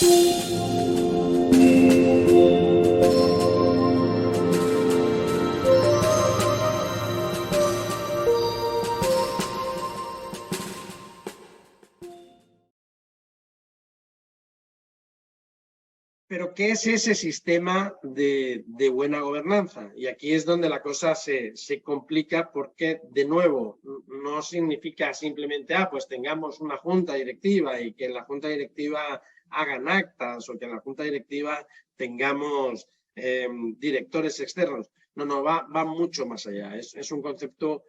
Pero, ¿qué es ese sistema de buena gobernanza? Y aquí es donde la cosa se complica porque, de nuevo, no significa simplemente, pues tengamos una junta directiva y que en la junta directiva hagan actas o que en la junta directiva tengamos directores externos. No, va mucho más allá. Es un concepto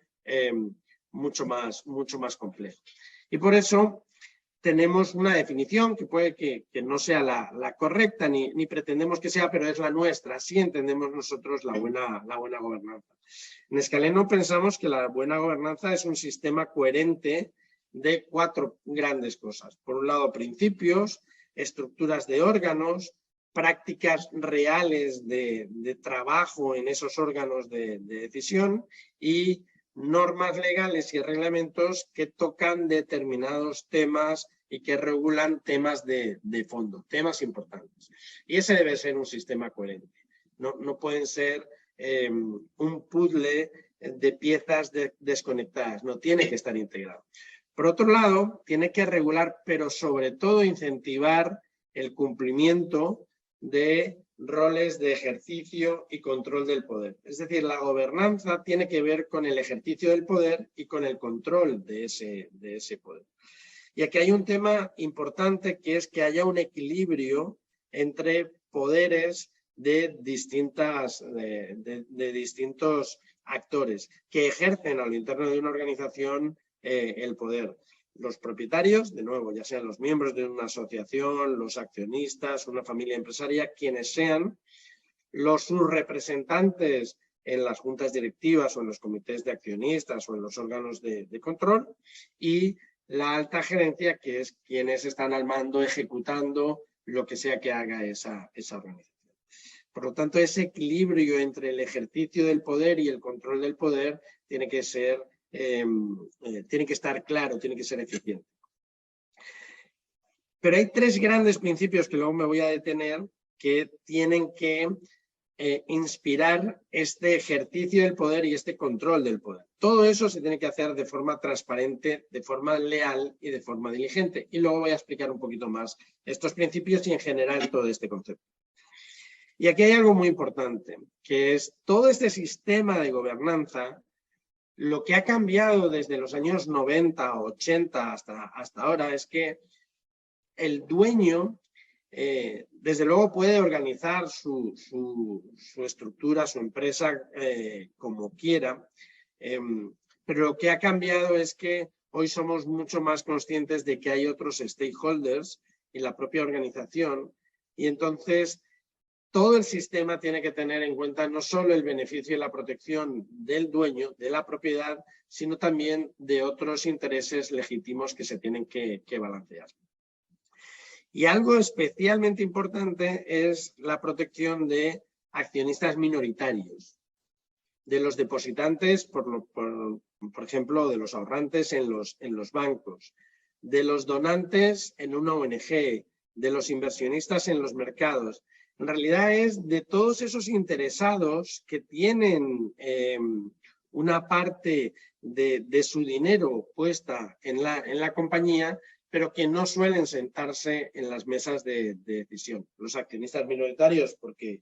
mucho más complejo. Y por eso tenemos una definición que puede que no sea la correcta ni pretendemos que sea, pero es la nuestra. Así entendemos nosotros la buena gobernanza. En Scaleno pensamos que la buena gobernanza es un sistema coherente de 4 grandes cosas. Por un lado, principios, estructuras de órganos, prácticas reales de trabajo en esos órganos de decisión y normas legales y reglamentos que tocan determinados temas y que regulan temas de fondo, temas importantes. Y ese debe ser un sistema coherente. No pueden ser un puzzle de piezas desconectadas, no tiene que estar integrado. Por otro lado, tiene que regular, pero sobre todo incentivar el cumplimiento de roles de ejercicio y control del poder. Es decir, la gobernanza tiene que ver con el ejercicio del poder y con el control de ese poder. Y aquí hay un tema importante que es que haya un equilibrio entre poderes de distintos actores que ejercen a lo interno de una organización el poder. Los propietarios, de nuevo, ya sean los miembros de una asociación, los accionistas, una familia empresaria, quienes sean, sus representantes en las juntas directivas o en los comités de accionistas o en los órganos de control y la alta gerencia, que es quienes están al mando ejecutando lo que sea que haga esa organización. Por lo tanto, ese equilibrio entre el ejercicio del poder y el control del poder tiene que estar claro, tiene que ser eficiente. Pero hay 3 grandes principios que luego me voy a detener que tienen que inspirar este ejercicio del poder y este control del poder. Todo eso se tiene que hacer de forma transparente, de forma leal y de forma diligente. Y luego voy a explicar un poquito más estos principios y en general todo este concepto. Y aquí hay algo muy importante, que es todo este sistema de gobernanza. Lo que ha cambiado desde los años 90, 80 hasta ahora es que el dueño, desde luego, puede organizar su estructura, su empresa como quiera, pero lo que ha cambiado es que hoy somos mucho más conscientes de que hay otros stakeholders en la propia organización y entonces todo el sistema tiene que tener en cuenta no solo el beneficio y la protección del dueño, de la propiedad, sino también de otros intereses legítimos que se tienen que balancear. Y algo especialmente importante es la protección de accionistas minoritarios, de los depositantes, por ejemplo, de los ahorrantes en los bancos, de los donantes en una ONG, de los inversionistas en los mercados. En realidad es de todos esos interesados que tienen una parte de su dinero puesta en la compañía, pero que no suelen sentarse en las mesas de decisión. Los accionistas minoritarios porque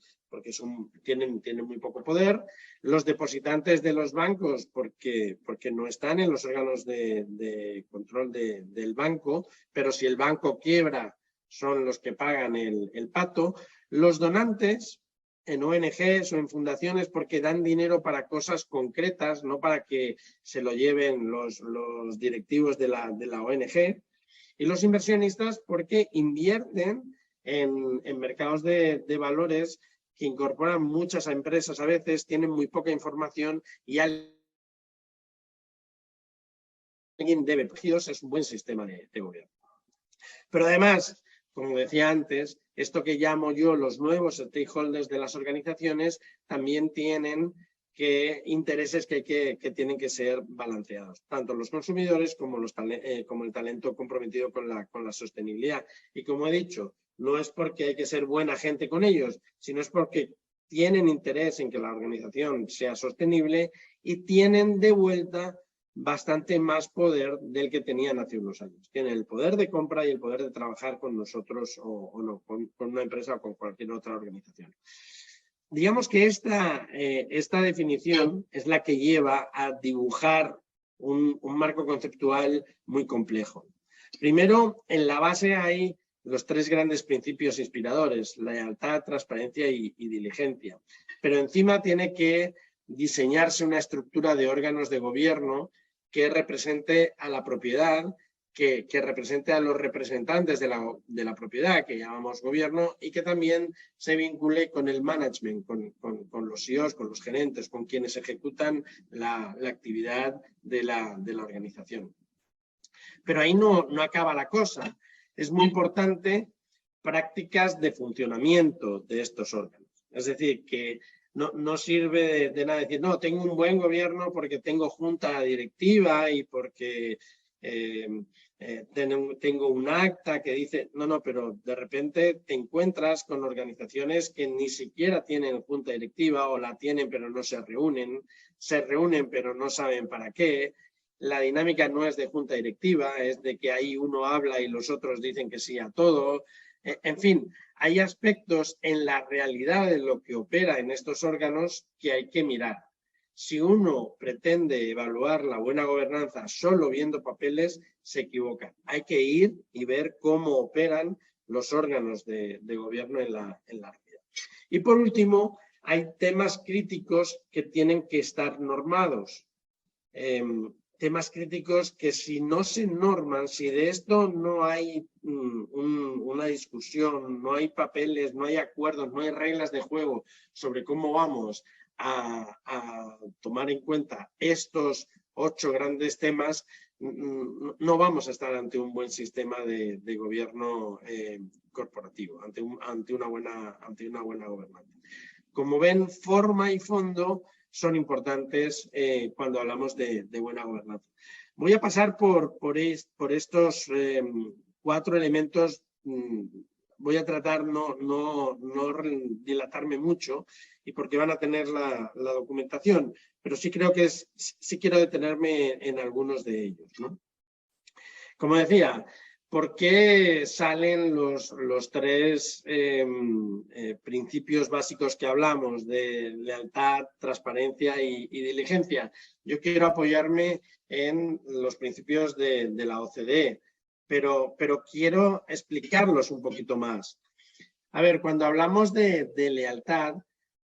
tienen muy poco poder, los depositantes de los bancos porque no están en los órganos de control del banco, pero si el banco quiebra son los que pagan el pato, los donantes en ONGs o en fundaciones porque dan dinero para cosas concretas, no para que se lo lleven los directivos de la ONG, y los inversionistas porque invierten en mercados de valores que incorporan muchas empresas a veces, tienen muy poca información y alguien debe protegerlos, es un buen sistema de gobierno. Pero además, como decía antes, esto que llamo yo los nuevos stakeholders de las organizaciones también tienen intereses que tienen que ser balanceados, tanto los consumidores como el talento comprometido con la sostenibilidad. Y como he dicho, no es porque hay que ser buena gente con ellos, sino es porque tienen interés en que la organización sea sostenible y tienen de vuelta bastante más poder del que tenían hace unos años. Tienen el poder de compra y el poder de trabajar con nosotros o no, con una empresa o con cualquier otra organización. Digamos que esta definición es la que lleva a dibujar un marco conceptual muy complejo. Primero, en la base hay los 3 grandes principios inspiradores: lealtad, transparencia y diligencia. Pero encima tiene que diseñarse una estructura de órganos de gobierno que represente a la propiedad, que represente a los representantes de la propiedad, que llamamos gobierno, y que también se vincule con el management, con los CEOs, con los gerentes, con quienes ejecutan la actividad de la organización. Pero ahí no acaba la cosa. Es muy importante prácticas de funcionamiento de estos órganos. Es decir, que no sirve de nada decir, no, tengo un buen gobierno porque tengo junta directiva y porque tengo un acta que dice, no, pero de repente te encuentras con organizaciones que ni siquiera tienen junta directiva o la tienen pero no se reúnen pero no saben para qué. La dinámica no es de junta directiva, es de que ahí uno habla y los otros dicen que sí a todo. En fin, hay aspectos en la realidad de lo que opera en estos órganos que hay que mirar. Si uno pretende evaluar la buena gobernanza solo viendo papeles, se equivoca. Hay que ir y ver cómo operan los órganos de gobierno en la realidad. Y por último, hay temas críticos que tienen que estar normados. Temas críticos que si no se norman, si de esto no hay una discusión, no hay papeles, no hay acuerdos, no hay reglas de juego sobre cómo vamos a tomar en cuenta estos 8 grandes temas, no vamos a estar ante un buen sistema de gobierno corporativo, ante una buena gobernanza. Como ven, forma y fondo son importantes cuando hablamos de buena gobernanza. Voy a pasar por estos 4 elementos. Voy a tratar no dilatarme mucho y porque van a tener la documentación, pero sí creo que sí quiero detenerme en algunos de ellos, ¿no? Como decía, ¿por qué salen los 3 principios básicos que hablamos de lealtad, transparencia y diligencia? Yo quiero apoyarme en los principios de la OCDE, pero quiero explicarlos un poquito más. A ver, cuando hablamos de lealtad,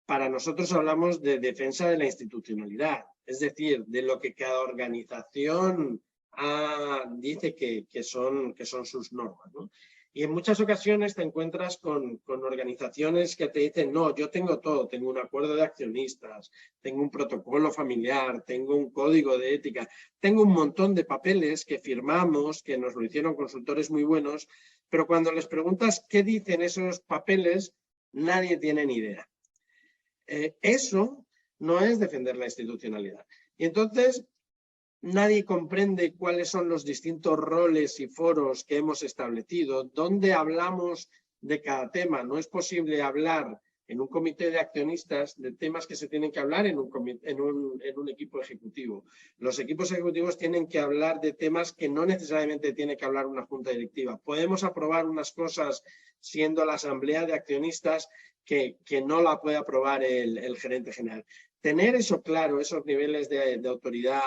para nosotros hablamos de defensa de la institucionalidad, es decir, de lo que cada organización dice que son sus normas, ¿no? Y en muchas ocasiones te encuentras con organizaciones que te dicen, no, yo tengo todo, tengo un acuerdo de accionistas, tengo un protocolo familiar, tengo un código de ética, tengo un montón de papeles que firmamos, que nos lo hicieron consultores muy buenos, pero cuando les preguntas qué dicen esos papeles, nadie tiene ni idea. Eso no es defender la institucionalidad. Y entonces nadie comprende cuáles son los distintos roles y foros que hemos establecido, dónde hablamos de cada tema. No es posible hablar en un comité de accionistas de temas que se tienen que hablar en un equipo ejecutivo. Los equipos ejecutivos tienen que hablar de temas que no necesariamente tiene que hablar una junta directiva. Podemos aprobar unas cosas siendo la asamblea de accionistas que no la puede aprobar el gerente general. Tener eso claro, esos niveles de autoridad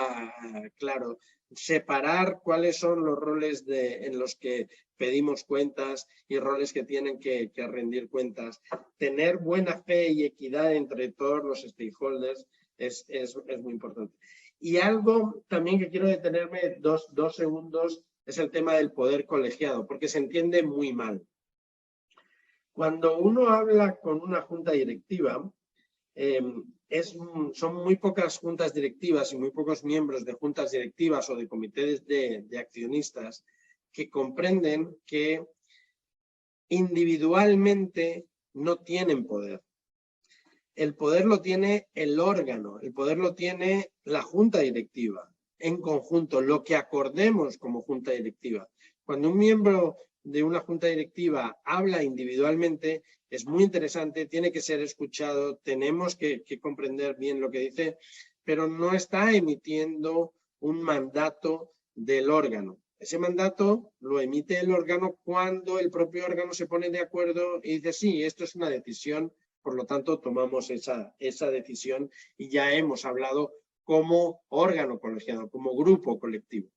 claro, separar cuáles son los roles en los que pedimos cuentas y roles que tienen que rendir cuentas, tener buena fe y equidad entre todos los stakeholders es muy importante. Y algo también que quiero detenerme dos segundos es el tema del poder colegiado, porque se entiende muy mal. Cuando uno habla con una junta directiva, son muy pocas juntas directivas y muy pocos miembros de juntas directivas o de comités de accionistas que comprenden que individualmente no tienen poder. El poder lo tiene el órgano, el poder lo tiene la junta directiva en conjunto, lo que acordemos como junta directiva. Cuando un miembro de una junta directiva habla individualmente, es muy interesante, tiene que ser escuchado, tenemos que comprender bien lo que dice, pero no está emitiendo un mandato del órgano. Ese mandato lo emite el órgano cuando el propio órgano se pone de acuerdo y dice, sí, esto es una decisión, por lo tanto tomamos esa decisión y ya hemos hablado como órgano colegiado, como grupo colectivo.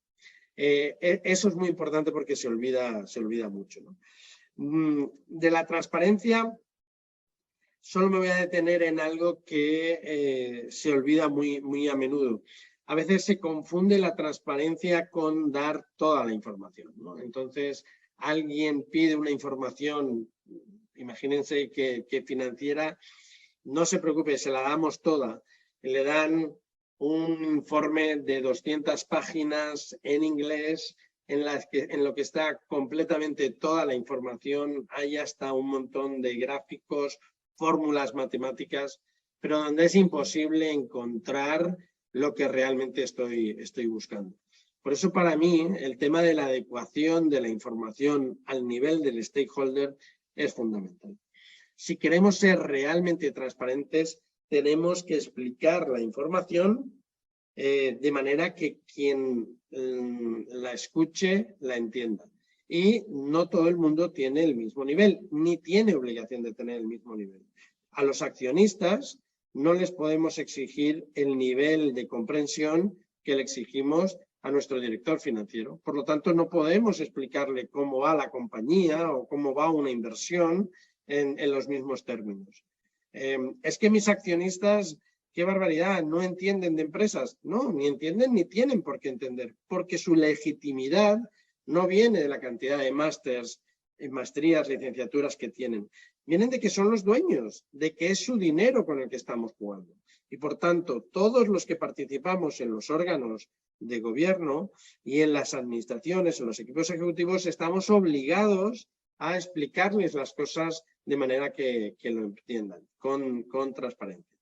Eso es muy importante porque se olvida mucho, ¿no? De la transparencia, solo me voy a detener en algo que se olvida muy a menudo. A veces se confunde la transparencia con dar toda la información, ¿no? Entonces, alguien pide una información, imagínense que financiera, no se preocupe, se la damos toda. Le dan un informe de 200 páginas en inglés en lo que está completamente toda la información, hay hasta un montón de gráficos, fórmulas matemáticas, pero donde es imposible encontrar lo que realmente estoy buscando. Por eso para mí el tema de la adecuación de la información al nivel del stakeholder es fundamental. Si queremos ser realmente transparentes, tenemos que explicar la información de manera que quien la escuche la entienda. Y no todo el mundo tiene el mismo nivel, ni tiene obligación de tener el mismo nivel. A los accionistas no les podemos exigir el nivel de comprensión que le exigimos a nuestro director financiero. Por lo tanto, no podemos explicarle cómo va la compañía o cómo va una inversión en los mismos términos. Es que mis accionistas, qué barbaridad, no entienden de empresas. No, ni entienden ni tienen por qué entender, porque su legitimidad no viene de la cantidad de másters, maestrías, licenciaturas que tienen. Vienen de que son los dueños, de que es su dinero con el que estamos jugando. Y por tanto, todos los que participamos en los órganos de gobierno y en las administraciones, en los equipos ejecutivos, estamos obligados a explicarles las cosas de manera que lo entiendan, con transparencia.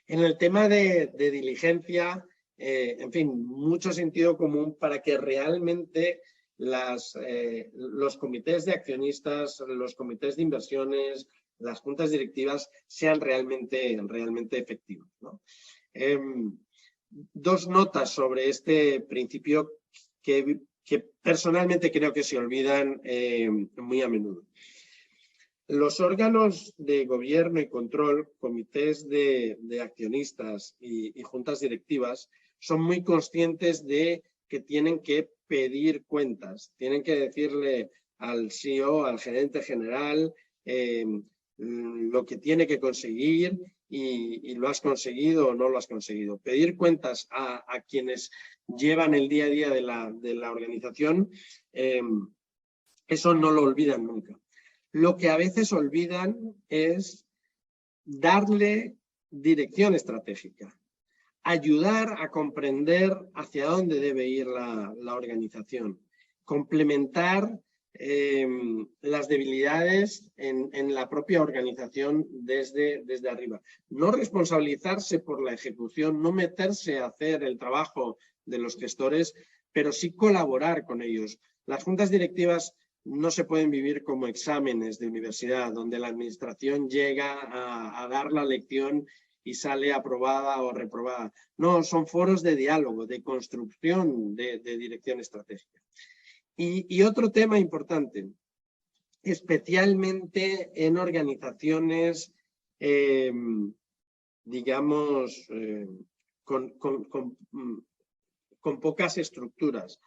En el tema de diligencia, en fin, mucho sentido común para que realmente los comités de accionistas, los comités de inversiones, las juntas directivas sean realmente efectivos, ¿no? Dos notas sobre este principio que personalmente creo que se olvidan muy a menudo. Los órganos de gobierno y control, comités de accionistas y juntas directivas, son muy conscientes de que tienen que pedir cuentas, tienen que decirle al CEO, al gerente general, lo que tiene que conseguir y lo has conseguido o no lo has conseguido. Pedir cuentas a quienes llevan el día a día de la organización, eso no lo olvidan nunca. Lo que a veces olvidan es darle dirección estratégica, ayudar a comprender hacia dónde debe ir la organización, complementar las debilidades en la propia organización desde arriba. No responsabilizarse por la ejecución, no meterse a hacer el trabajo de los gestores, pero sí colaborar con ellos. Las juntas directivas no se pueden vivir como exámenes de universidad, donde la administración llega a dar la lección y sale aprobada o reprobada. No, son foros de diálogo, de construcción de dirección estratégica. Y otro tema importante, especialmente en organizaciones, digamos, con pocas estructuras.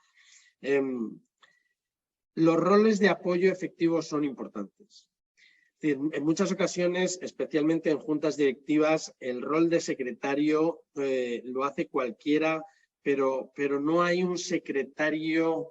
Los roles de apoyo efectivos son importantes. Es decir, en muchas ocasiones, especialmente en juntas directivas, el rol de secretario lo hace cualquiera, pero no hay un secretario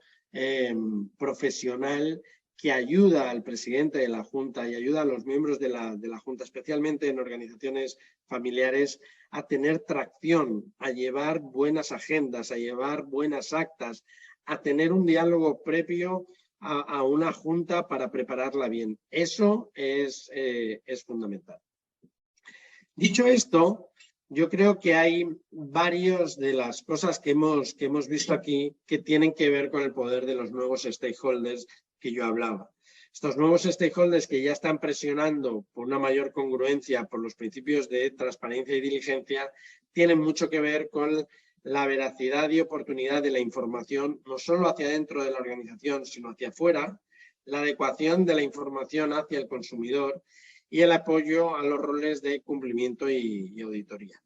profesional que ayuda al presidente de la junta y ayuda a los miembros de la junta, especialmente en organizaciones familiares, a tener tracción, a llevar buenas agendas, a llevar buenas actas, a tener un diálogo previo a una junta para prepararla bien. Eso es fundamental. Dicho esto, yo creo que hay varias de las cosas que hemos visto aquí que tienen que ver con el poder de los nuevos stakeholders yo hablaba. Estos nuevos stakeholders que ya están presionando por una mayor congruencia, por los principios de transparencia y diligencia, tienen mucho que ver con la veracidad y oportunidad de la información, no solo hacia dentro de la organización, sino hacia afuera, la adecuación de la información hacia el consumidor y el apoyo a los roles de cumplimiento y auditoría.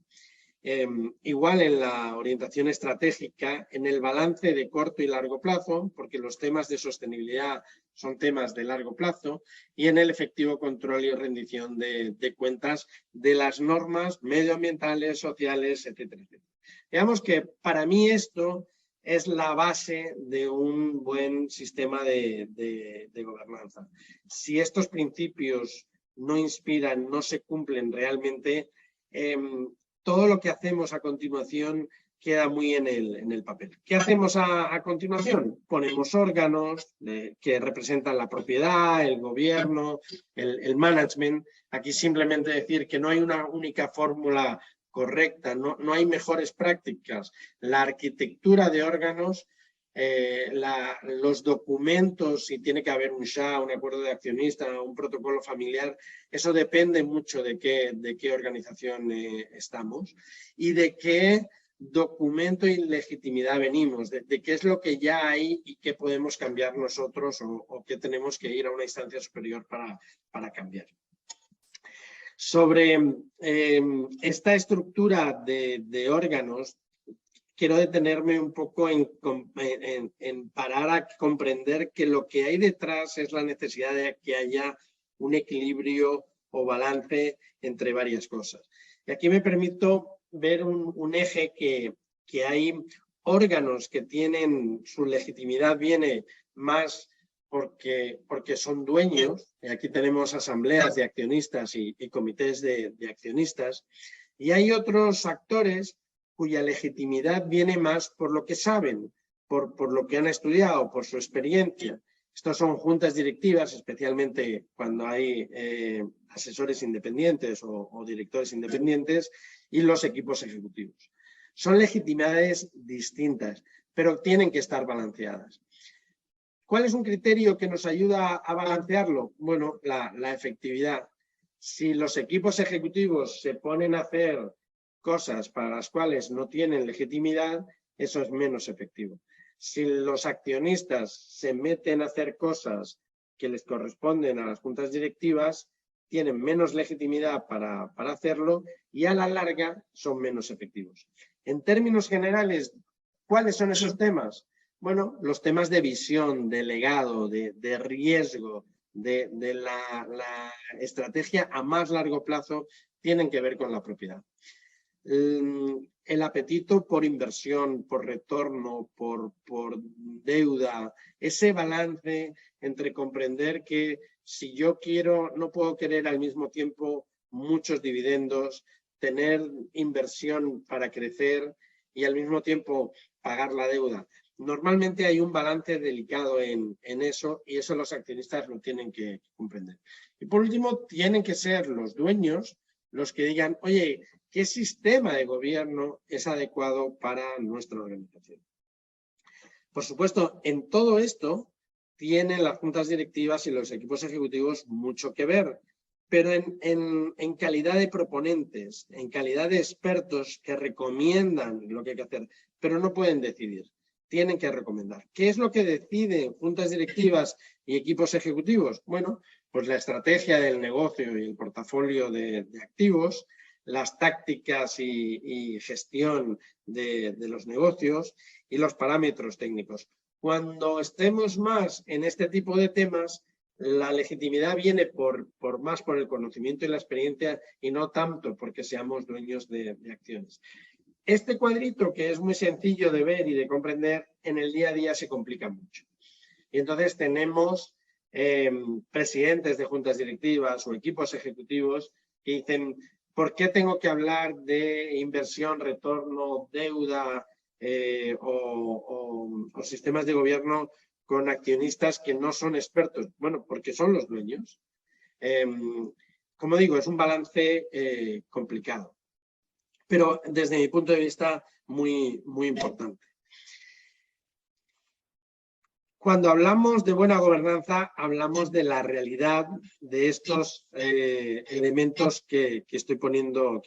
Igual en la orientación estratégica, en el balance de corto y largo plazo, porque los temas de sostenibilidad son temas de largo plazo, y en el efectivo control y rendición de cuentas de las normas medioambientales, sociales, etcétera, etcétera. Digamos que para mí esto es la base de un buen sistema de gobernanza. Si estos principios no inspiran, no se cumplen realmente, todo lo que hacemos a continuación queda muy en el papel. ¿Qué hacemos a continuación? Ponemos órganos que representan la propiedad, el gobierno, el management. Aquí simplemente decir que no hay una única fórmula correcta, no hay mejores prácticas. La arquitectura de órganos, los documentos, si tiene que haber un SHA, un acuerdo de accionista, un protocolo familiar, eso depende mucho de qué organización estamos y de qué documento y legitimidad venimos, de qué es lo que ya hay y qué podemos cambiar nosotros o qué tenemos que ir a una instancia superior para cambiar. Sobre esta estructura de órganos, quiero detenerme un poco en parar a comprender que lo que hay detrás es la necesidad de que haya un equilibrio o balance entre varias cosas. Y aquí me permito ver un eje que hay órganos que tienen su legitimidad viene más porque son dueños, y aquí tenemos asambleas de accionistas y comités de accionistas, y hay otros actores cuya legitimidad viene más por lo que saben, por lo que han estudiado, por su experiencia. Estos son juntas directivas, especialmente cuando hay asesores independientes o directores independientes, y los equipos ejecutivos. Son legitimidades distintas, pero tienen que estar balanceadas. ¿Cuál es un criterio que nos ayuda a balancearlo? Bueno, la efectividad. Si los equipos ejecutivos se ponen a hacer cosas para las cuales no tienen legitimidad, eso es menos efectivo. Si los accionistas se meten a hacer cosas que les corresponden a las juntas directivas, tienen menos legitimidad para hacerlo y a la larga son menos efectivos. En términos generales, ¿cuáles son esos temas? Bueno, los temas de visión, de legado, de riesgo, de la estrategia a más largo plazo tienen que ver con la propiedad. El apetito por inversión, por retorno, por deuda, ese balance entre comprender que si yo quiero, no puedo querer al mismo tiempo muchos dividendos, tener inversión para crecer y al mismo tiempo pagar la deuda. Normalmente hay un balance delicado en eso y eso los accionistas lo tienen que comprender. Y por último, tienen que ser los dueños los que digan, oye, ¿qué sistema de gobierno es adecuado para nuestra organización? Por supuesto, en todo esto tienen las juntas directivas y los equipos ejecutivos mucho que ver, pero en calidad de proponentes, en calidad de expertos que recomiendan lo que hay que hacer, pero no pueden decidir, tienen que recomendar. ¿Qué es lo que deciden juntas directivas y equipos ejecutivos? Bueno, pues la estrategia del negocio y el portafolio de activos, las tácticas y gestión de los negocios y los parámetros técnicos. Cuando estemos más en este tipo de temas, la legitimidad viene más por el conocimiento y la experiencia y no tanto porque seamos dueños de acciones. Este cuadrito, que es muy sencillo de ver y de comprender, en el día a día se complica mucho. Y entonces tenemos presidentes de juntas directivas o equipos ejecutivos que dicen, ¿por qué tengo que hablar de inversión, retorno, deuda o sistemas de gobierno con accionistas que no son expertos? Bueno, porque son los dueños. Como digo, es un balance complicado, pero desde mi punto de vista muy, muy importante. Cuando hablamos de buena gobernanza, hablamos de la realidad de estos elementos que estoy poniendo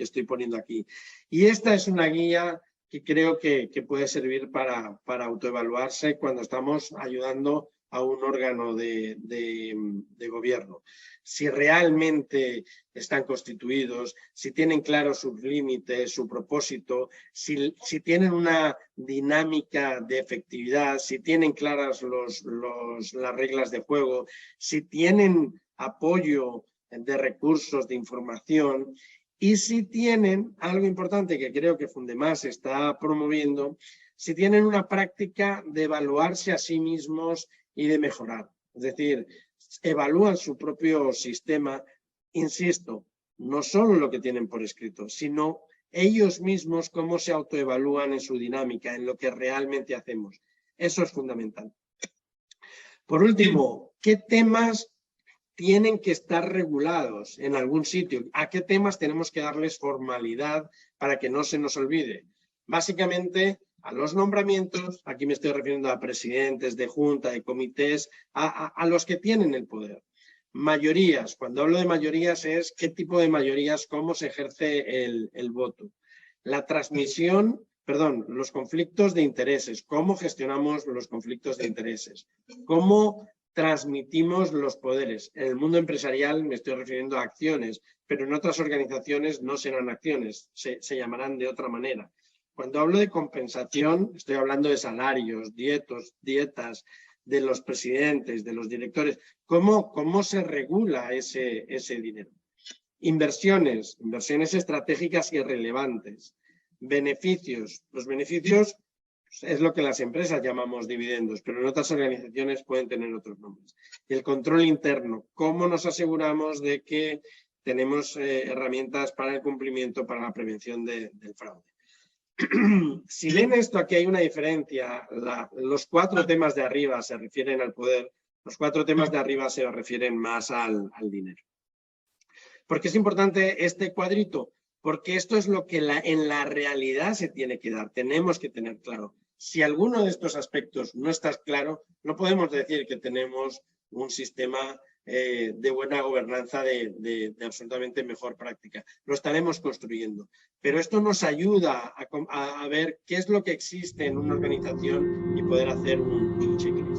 aquí. Y esta es una guía que creo que puede servir para autoevaluarse cuando estamos ayudando a un órgano de gobierno. Si realmente están constituidos, si tienen claros sus límites, su propósito, si tienen una dinámica de efectividad, si tienen claras las reglas de juego, si tienen apoyo de recursos, de información, y si tienen, algo importante que creo que Fundemás está promoviendo, si tienen una práctica de evaluarse a sí mismos y de mejorar. Es decir, evalúan su propio sistema, insisto, no solo lo que tienen por escrito, sino ellos mismos cómo se autoevalúan en su dinámica, en lo que realmente hacemos. Eso es fundamental. Por último, ¿qué temas tienen que estar regulados en algún sitio? ¿A qué temas tenemos que darles formalidad para que no se nos olvide? Básicamente, a los nombramientos, aquí me estoy refiriendo a presidentes de junta, de comités, a los que tienen el poder. Mayorías, cuando hablo de mayorías es qué tipo de mayorías, cómo se ejerce el voto. La transmisión, los conflictos de intereses, cómo gestionamos los conflictos de intereses, cómo transmitimos los poderes. En el mundo empresarial me estoy refiriendo a acciones, pero en otras organizaciones no serán acciones, se llamarán de otra manera. Cuando hablo de compensación, estoy hablando de salarios, dietas de los presidentes, de los directores. ¿Cómo se regula ese dinero? Inversiones estratégicas y relevantes. Beneficios. Los beneficios es lo que las empresas llamamos dividendos, pero en otras organizaciones pueden tener otros nombres. Y el control interno. ¿Cómo nos aseguramos de que tenemos herramientas para el cumplimiento, para la prevención del fraude? Si ven esto, aquí hay una diferencia. Los 4 temas de arriba se refieren al poder, los 4 temas de arriba se refieren más al dinero. ¿Por qué es importante este cuadrito? Porque esto es lo que en la realidad se tiene que dar, tenemos que tener claro. Si alguno de estos aspectos no está claro, no podemos decir que tenemos un sistema de buena gobernanza, de absolutamente mejor práctica. Lo estaremos construyendo. Pero esto nos ayuda a ver qué es lo que existe en una organización y poder hacer un checklist.